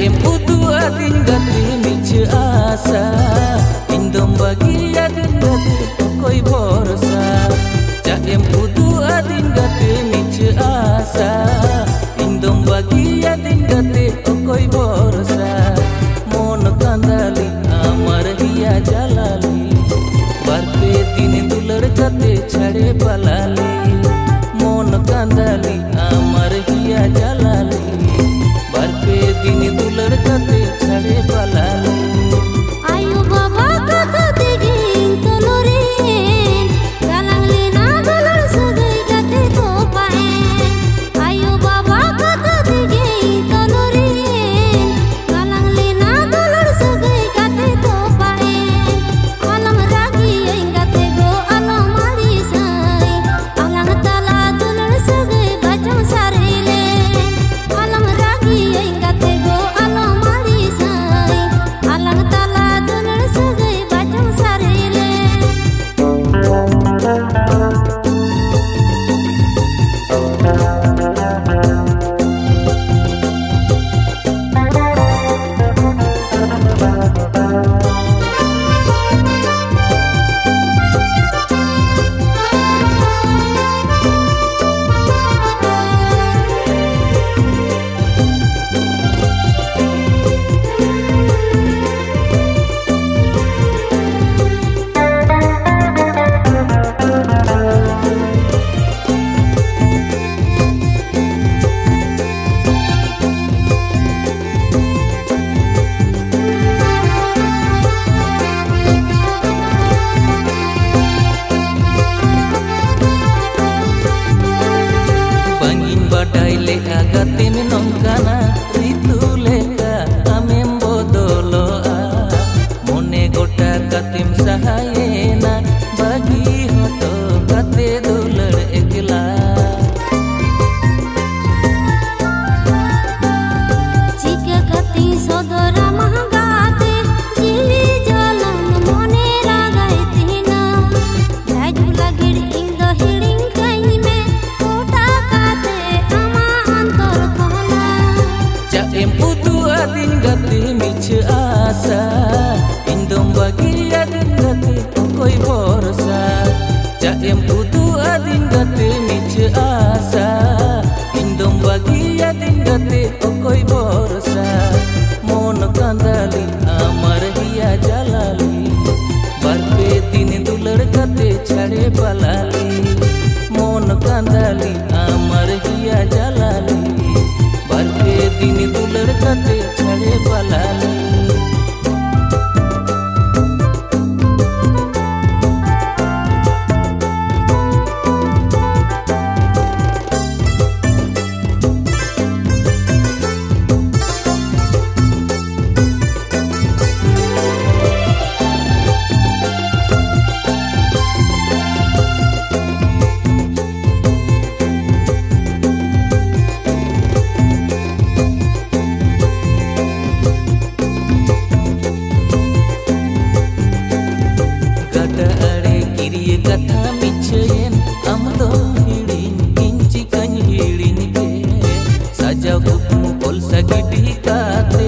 em udua din gati miche asa indom bagia din gati koi borosa em udua din gati miche asa indom bagia din gati koi borosa mon kandali amar hiya jalali barpe din dulad gate chhade palali mon kandali amar hiya jalali barpe din dulad gate chhade palali ayu baba kata digin tolorin galang lina dolor sagai gate to paen ayu baba kata digin tolorin galang lina dolor sagai gate to paen alam ragi gate go alam mali sai alang tala dolor sagai bajang sarile alam ragi gate go alam mali sai alang tala dolor sagai bajang sarile agate minongkana ritu leka amem bodoloa mone gota katim sahayena bagi hoto kate dulad ekla jika kati sodora mahgate jili jalan mone ragai tina laju lagir indo hiling kai me kota kate em udua din gati miche asa indom bagia din gati koi borosa em udua din gati miche asa indom bagia din gati koi borosa mon kandali amar hiya jalali barpe din dulad gate chhade palali mon kandali amar hiya jalali barpe din dulad gate chhade palali kata michein amdo hilin inci kan hilin ke saja kukmu kol sagidi kate